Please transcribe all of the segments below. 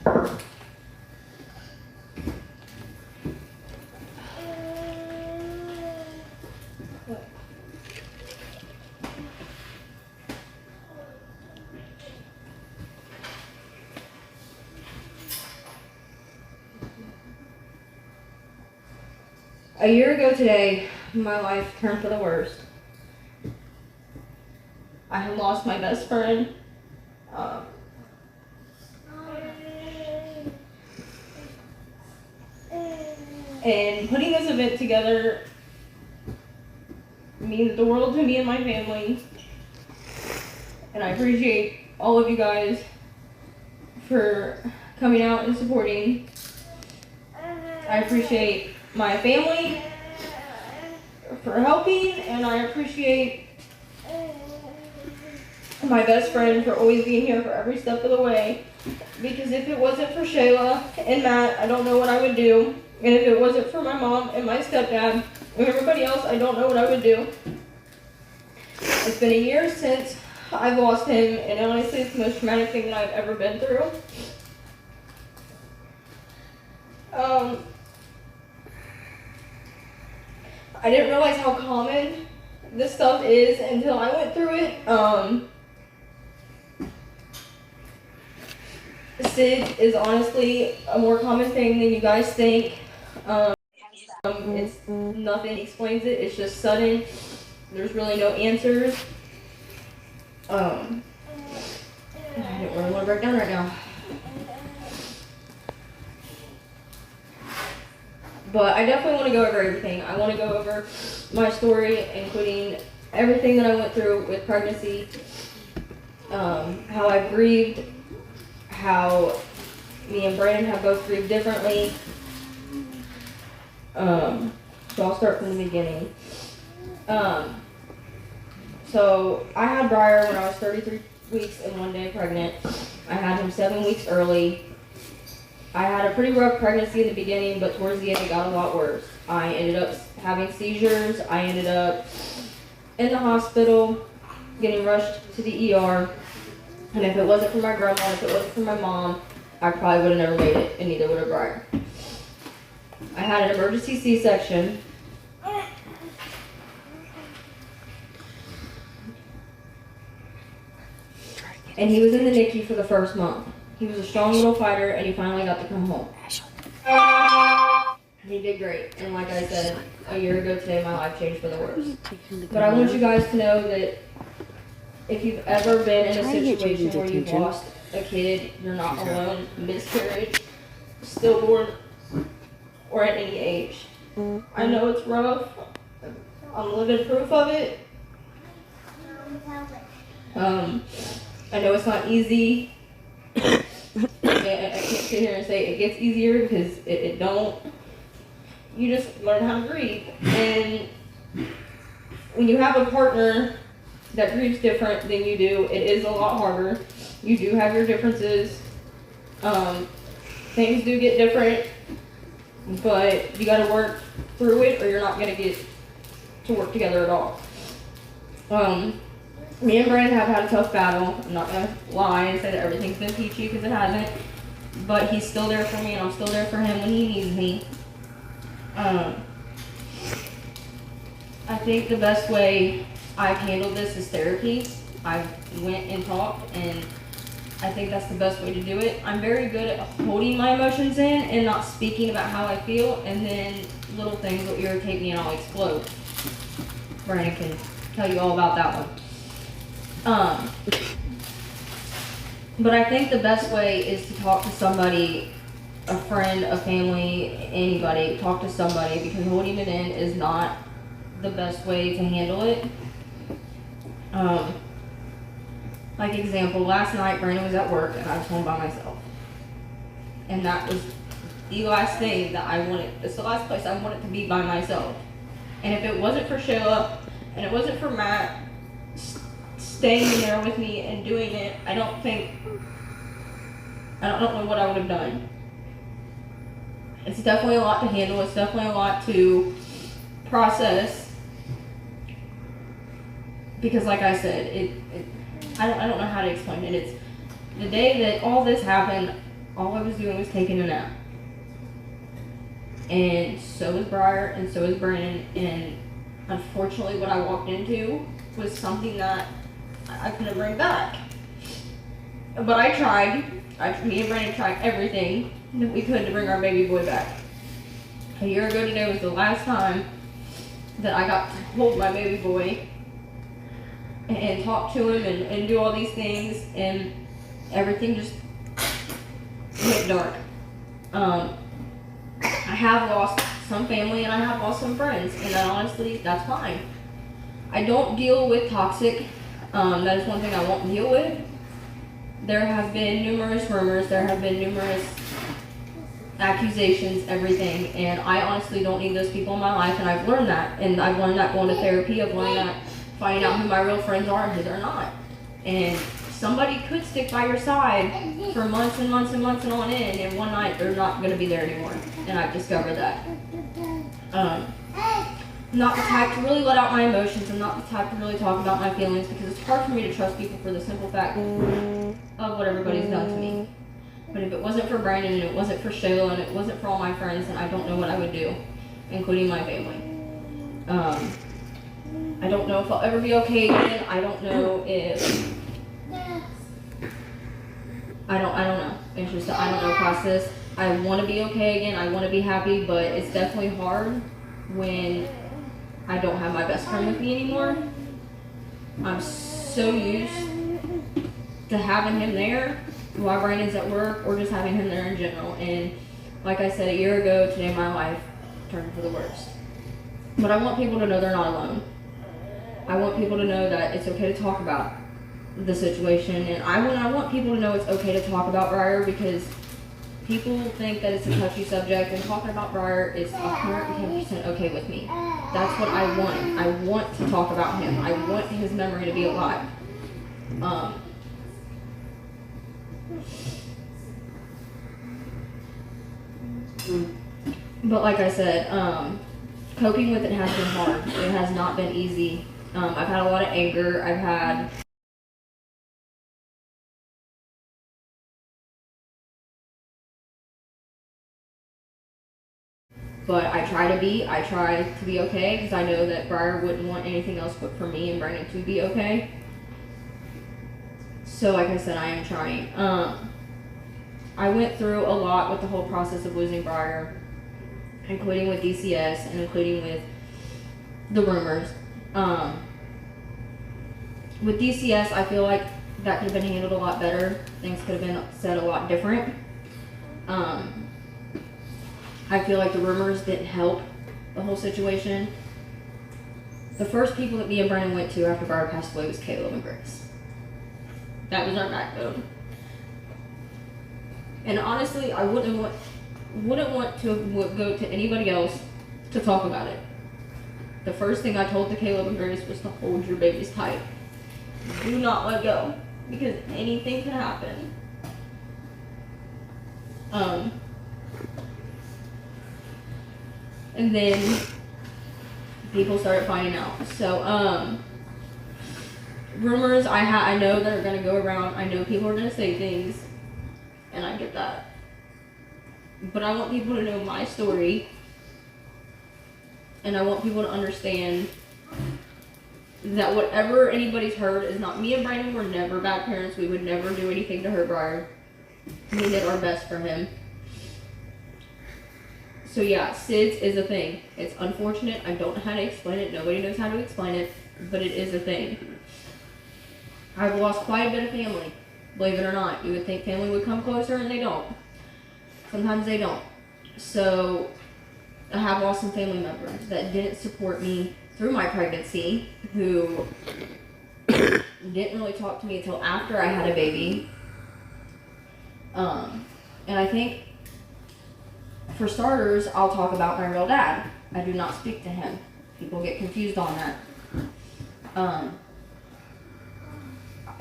A year ago today, my life turned for the worst. I had lost my best friend. And putting this event together means the world to me and my family. And I appreciate all of you guys for coming out and supporting. I appreciate my family for helping, and I appreciate my best friend for always being here for every step of the way. Because if it wasn't for Shayla and Matt, I don't know what I would do. And if it wasn't for my mom and my stepdad and everybody else, I don't know what I would do. It's been a year since I've lost him, and honestly, it's the most traumatic thing that I've ever been through. I didn't realize how common this stuff is until I went through it. SIDS is honestly a more common thing than you guys think. It's nothing explains it. It's just sudden. There's really no answers. I don't really want to break down right now. But I definitely want to go over everything. I want to go over my story, including everything that I went through with pregnancy, how I grieved, how me and Brandon have both grieved differently. So I'll start from the beginning. So I had Breyer when I was 33 weeks and 1 day pregnant. I had him 7 weeks early. I had a pretty rough pregnancy in the beginning, but towards the end it got a lot worse. I ended up having seizures. I ended up in the hospital, getting rushed to the ER. And if it wasn't for my grandma, if it wasn't for my mom, I probably would have never made it, and neither would have Breyer. I had an emergency C-section. And he was in the NICU for the first month. He was a strong little fighter, and he finally got to come home. He did great, and like I said, a year ago today, my life changed for the worse. But I want you guys to know that if you've ever been in a situation where you've lost a kid, you're not alone. Miscarriage, stillborn, or at any age. I know it's rough. I'm living proof of it. I know it's not easy. I can't sit here and say it gets easier, because it don't. You just learn how to grieve. And when you have a partner that grieves different than you do, it is a lot harder. You do have your differences. Things do get different, but you got to work through it, or you're not going to get to work together at all. Me and Brandon have had a tough battle. I'm not going to lie and say that everything's been peachy, because it hasn't. But he's still there for me, and I'm still there for him when he needs me. I think the best way I've handled this is therapy. I went and talked, and I think that's the best way to do it. I'm very good at holding my emotions in and not speaking about how I feel, and then little things will irritate me and I'll explode. Brandon can tell you all about that one. But I think the best way is to talk to somebody, a friend, a family, anybody. Talk to somebody, because holding it in is not the best way to handle it. Like example, last night Brandon was at work and I was home by myself. And that was the last thing that I wanted. It's the last place I wanted to be by myself. And if it wasn't for Shayla and it wasn't for Matt staying there with me and doing it, I don't know what I would have done. It's definitely a lot to handle. It's definitely a lot to process. Because like I said, I don't know how to explain it. It's the day that all this happened, all I was doing was taking a nap. And so was Breyer, and so was Brandon, and unfortunately what I walked into was something that I couldn't bring back. But I tried. Me and Brandon tried everything that we could to bring our baby boy back. A year ago today was the last time that I got to hold my baby boy and talk to him and do all these things, and everything just went dark. I have lost some family and I have lost some friends, and honestly, that's fine. I don't deal with toxic. That is one thing I won't deal with. There have been numerous rumors, there have been numerous accusations, everything, and I honestly don't need those people in my life, and I've learned that, and I've learned that going to therapy, I've learned that finding out who my real friends are and who they're not. And somebody could stick by your side for months and months and months and on end, and one night they're not going to be there anymore, and I've discovered that. I'm not the type to really let out my emotions. I'm not the type to really talk about my feelings, because it's hard for me to trust people for the simple fact of what everybody's done to me. But if it wasn't for Brandon, and it wasn't for Shayla, and it wasn't for all my friends, then I don't know what I would do, including my family. I don't know if I'll ever be okay again. I don't know if... I don't know. It's just an I don't know process. I want to be okay again. I want to be happy, but it's definitely hard when I don't have my best friend with me anymore. I'm so used to having him there while Brandon's at work, or just having him there in general. And like I said, a year ago today, my life turned for the worst. But I want people to know they're not alone. I want people to know that it's okay to talk about the situation, and I want people to know it's okay to talk about Breyer, because people think that it's a touchy subject, and talking about Breyer is 110% okay with me. That's what I want. I want to talk about him. I want his memory to be alive. But like I said, coping with it has been hard. It has not been easy. I've had a lot of anger. I've had... But I try to be okay, because I know that Breyer wouldn't want anything else but for me and Brandon to be okay. So like I said, I am trying. I went through a lot with the whole process of losing Breyer, including with DCS and including with the rumors. With DCS, I feel like that could have been handled a lot better. Things could have been said a lot different. I feel like the rumors didn't help the whole situation. The first people that me and Brandon went to after Breyer passed away was Caleb and Grace. That was our backbone. And honestly, I wouldn't want to go to anybody else to talk about it. The first thing I told to Caleb and Grace was to hold your babies tight. Do not let go, because anything can happen. And then people started finding out. So, rumors I know that are going to go around. I know people are going to say things, and I get that. But I want people to know my story, and I want people to understand that whatever anybody's heard is not... Me and Brandon were never bad parents. We would never do anything to hurt Breyer. We did our best for him. So yeah, SIDS is a thing. It's unfortunate. I don't know how to explain it. Nobody knows how to explain it, but it is a thing. I've lost quite a bit of family, believe it or not. You would think family would come closer, and they don't. Sometimes they don't. So I have lost some family members that didn't support me through my pregnancy, who didn't really talk to me until after I had a baby. And I think, for starters, I'll talk about my real dad. I do not speak to him. People get confused on that.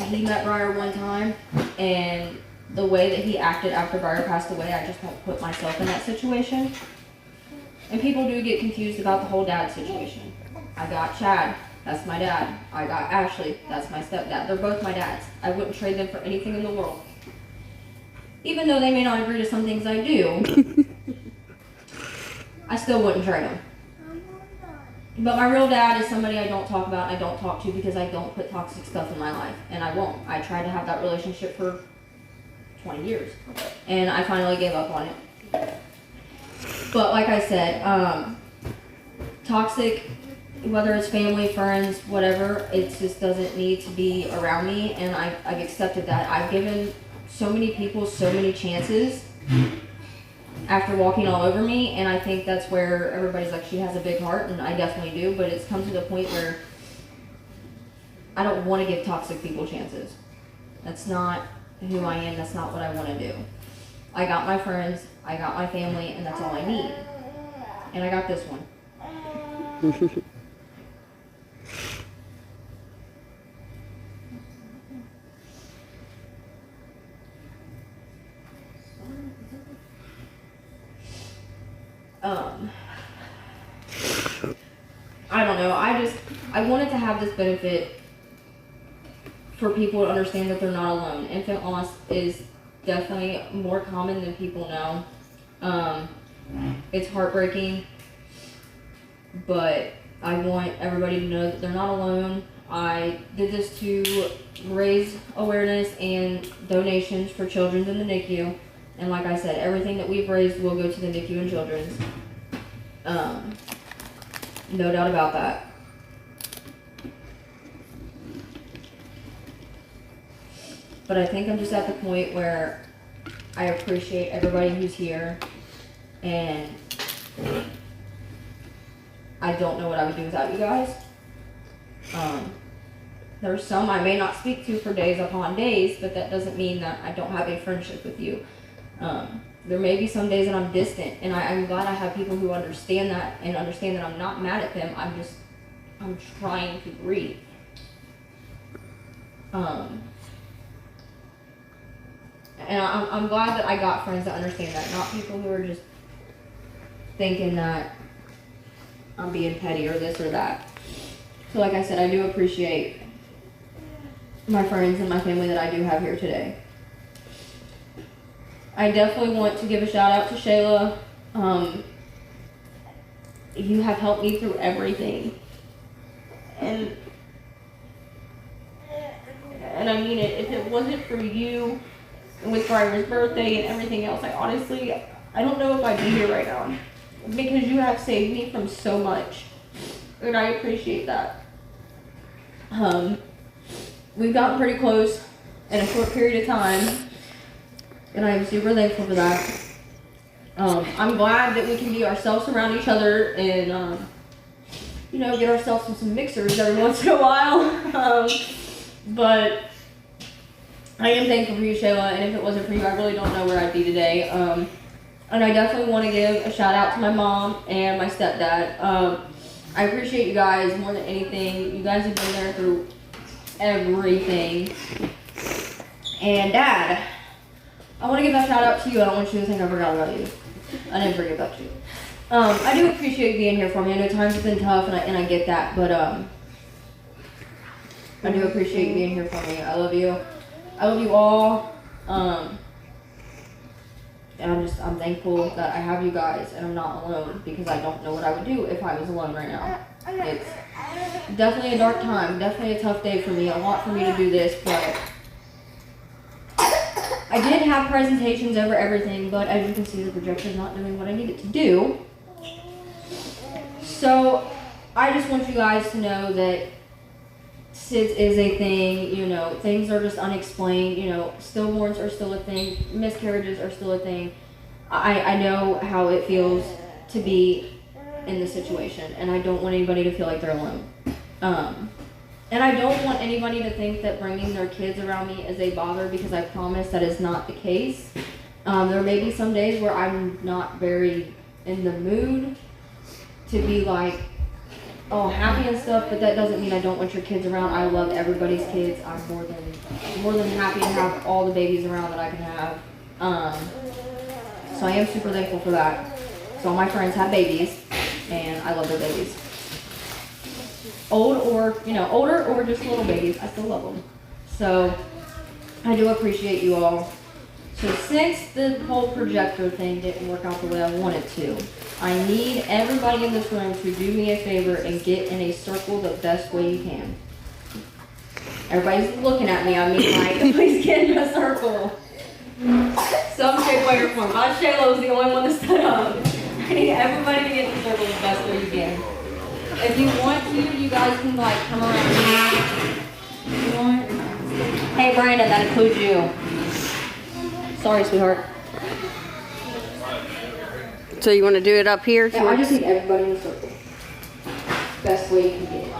He met Breyer one time, and the way that he acted after Breyer passed away, I just won't put myself in that situation. And people do get confused about the whole dad situation. I got Chad, that's my dad. I got Ashley, that's my stepdad. They're both my dads. I wouldn't trade them for anything in the world. even though they may not agree to some things I do, I still wouldn't trade them. But my real dad is somebody I don't talk about and I don't talk to because I don't put toxic stuff in my life. And I won't. I tried to have that relationship for 20 years. And I finally gave up on it. But like I said, toxic, whether it's family, friends, whatever, it just doesn't need to be around me. And I've accepted that. I've given so many people so many chances after walking all over me, and I think that's where everybody's like, she has a big heart, and I definitely do, but it's come to the point where I don't want to give toxic people chances. That's not who I am, that's not what I want to do. I got my friends, I got my family, and that's all I need. And I got this one. I don't know, I wanted to have this benefit for people to understand that they're not alone. Infant loss is definitely more common than people know. It's heartbreaking, but I want everybody to know that they're not alone. I did this to raise awareness and donations for children in the NICU. And like I said, everything that we've raised will go to the NICU and children's. No doubt about that. But I think I'm just at the point where I appreciate everybody who's here, and I don't know what I would do without you guys. There's some I may not speak to for days upon days, but that doesn't mean that I don't have a friendship with you. There may be some days that I'm distant, and I'm glad I have people who understand that and understand that I'm not mad at them. I'm trying to breathe. And I'm glad that I got friends that understand that, not people who are just thinking that I'm being petty or this or that. So like I said, I do appreciate my friends and my family that I do have here today. I definitely want to give a shout out to Shayla. You have helped me through everything. And I mean it, if it wasn't for you and with Breyer's birthday and everything else, I don't know if I'd be here right now. Because you have saved me from so much. And I appreciate that. We've gotten pretty close in a short period of time. And I'm super thankful for that. I'm glad that we can be ourselves around each other and, get ourselves some mixers every once in a while. But I am thankful for you, Shayla, and if it wasn't for you, I really don't know where I'd be today. And I definitely want to give a shout out to my mom and my stepdad. I appreciate you guys more than anything. You guys have been there through everything. And Dad, I want to give that shout out to you. I don't want you to think I forgot about you. I didn't forget about you. I do appreciate you being here for me. I know times have been tough, and I get that, but I do appreciate you being here for me. I love you. I love you all. And I'm thankful that I have you guys, and I'm not alone, because I don't know what I would do if I was alone right now. It's definitely a dark time, definitely a tough day for me, a lot for me to do this, but I did have presentations over everything, but as you can see, the projector is not doing what I need it to do. So I just want you guys to know that SIDS is a thing, things are just unexplained, stillborns are still a thing, miscarriages are still a thing. I know how it feels to be in this situation, and I don't want anybody to feel like they're alone. And I don't want anybody to think that bringing their kids around me is a bother, because I promise that is not the case. There may be some days where I'm not very in the mood to be like, happy and stuff, but that doesn't mean I don't want your kids around. I love everybody's kids. I'm more than happy to have all the babies around that I can have. So I am super thankful for that. So all my friends have babies, and I love their babies. Older or just little babies, I still love them. So I do appreciate you all. So since the whole projector thing didn't work out the way I wanted to, I need everybody in this room to do me a favor and get in a circle the best way you can. Everybody's looking at me, I mean like, please get in a circle. Some shape, way, or form. My Shayla's the only one that stood up. I need everybody to get in the circle the best way you can. If you want to, you guys can like come around me. You want? Hey Brandon, that includes you. Sorry, sweetheart. So you want to do it up here? Yeah, I just need everybody in the circle. Best way you can get it.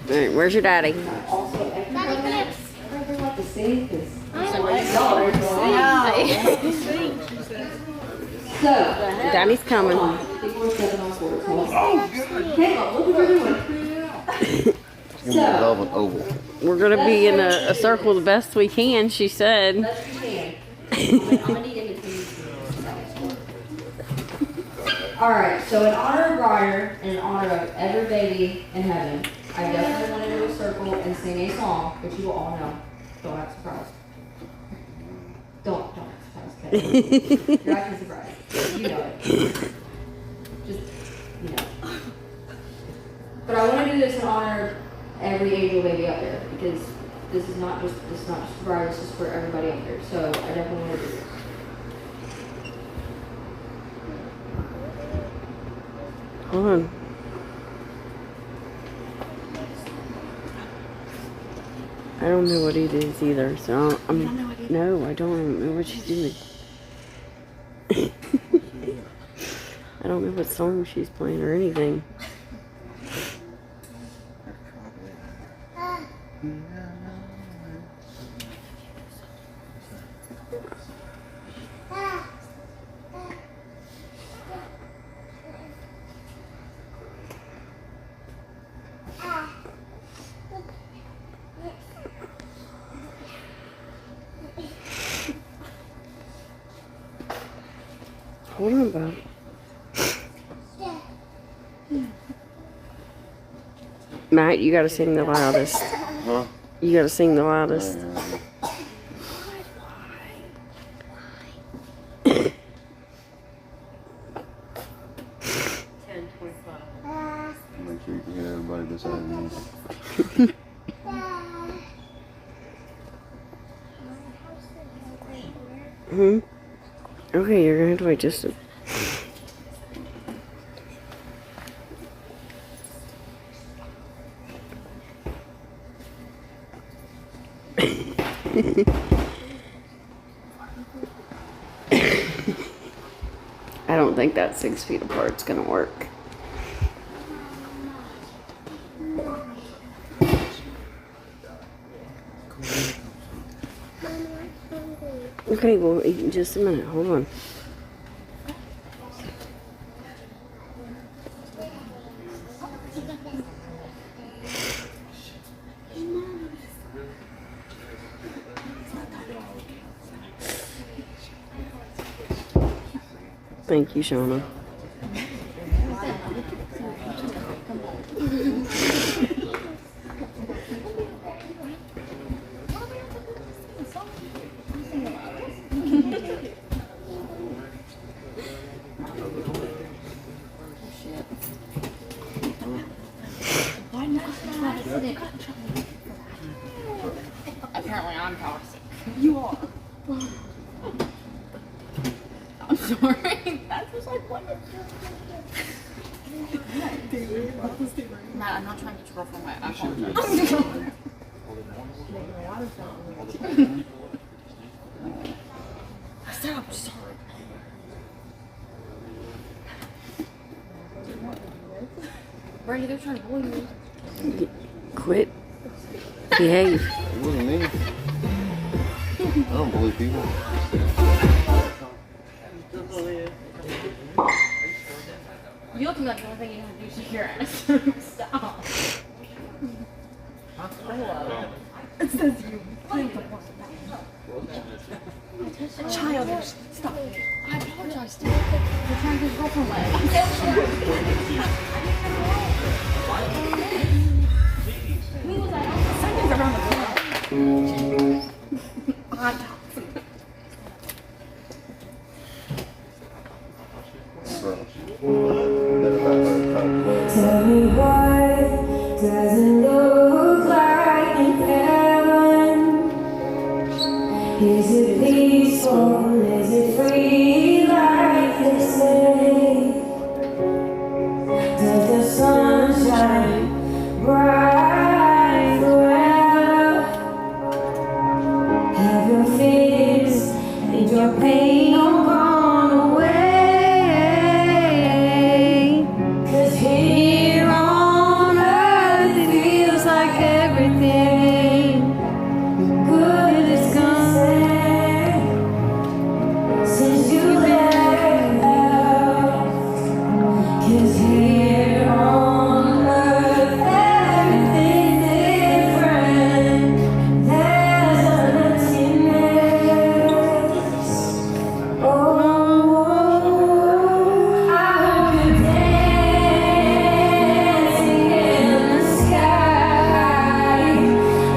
All right, where's your daddy? Also, everybody like to sing because So, Daddy's coming. So, We're gonna be in a circle the best we can, she said. best you can. I'm gonna need in between. Alright, so in honor of Breyer and in honor of every baby in heaven, I definitely want to do a circle and sing a song, which you will all know. Don't act surprised. Don't act surprised, okay? You're acting surprised. You know it. Just, you know. But I want to do this in honor of every angel baby out there, because this is not just for Breyer, this is for everybody out there. So I definitely want to do this. Hold on. I don't know what it is either, so no, I don't know what she's doing. I don't know what song she's playing or anything. Hold on, Bob. Matt, you gotta sing the loudest. Huh? You gotta sing the loudest. Make sure you can hear everybody beside me. Okay, you're gonna have to wait just a... I don't think that 6 feet apart's gonna work. Okay, well, just a minute. Hold on. Thank you, Shauna. Apparently I'm toxic. You are. I'm sorry. That was like what? Matt, I'm not trying to get your girlfriend wet. I apologize. I said I'm sorry. Brady, they're trying to bully me. Quit. Behave. It wasn't me. I don't bully people. You look like the only thing you know how to do is shake your ass. Stop. Hello. It says you. Childish. Stop it. I apologize to you. You're trying to get your girlfriend wet. Something's around the corner. Is it peaceful? Is it free like they say? Does the sun shine bright forever? Have your fears and your pain all gone away? 'Cause here on earth it feels like everything good is gone since you left. 'Cause here on earth everything's different. There's an emptiness. Oh, I hope you're dancing in the sky,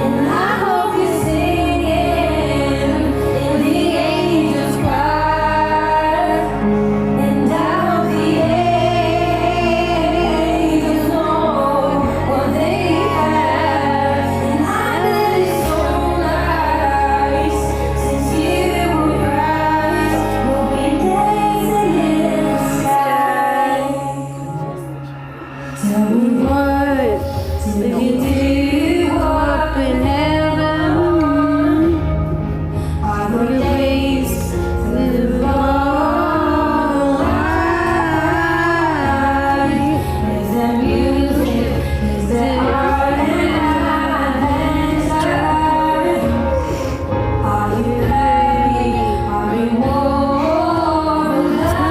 and I hope you're singing in the angels' choir, and I hope the angels know what they have. And I bet it's so nice since you arrived. We'll be dancing in the sky. Tell me what did you do up in heaven? Are the days live long life? Is there music? Is there art and adventure? Are you happy? Are you more alive?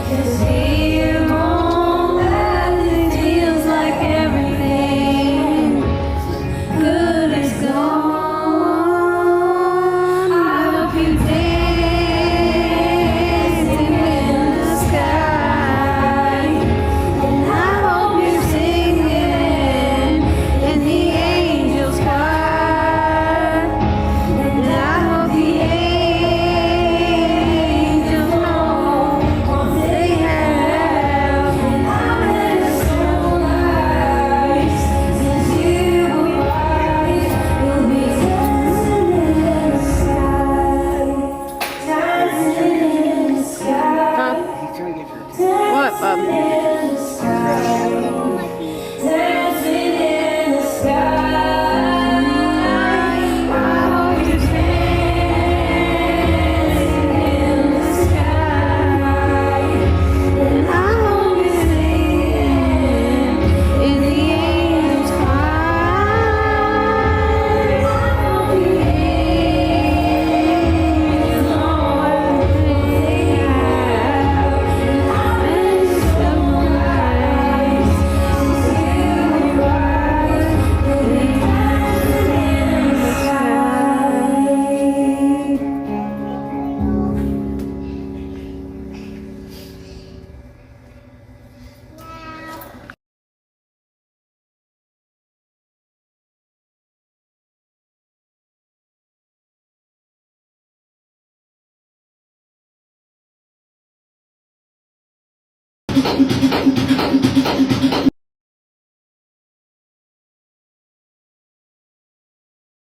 'Cause here on earth it feels like everything good is gone. I hope you dancing in the sky, and I hope you're singing in the angels' choir, and I hope the angels know what they have. And I bet it's so nice since you arrived. We'll be dancing in the sky, dancing in the sky, What, Bob? dancing in the sky, dancing in the sky. I hope you're dancing in the sky, and I hope you're singing in the angels' choir. I hope the angels know what they have. And I bet it's so nice since you arrived. We'll be dancing in the sky.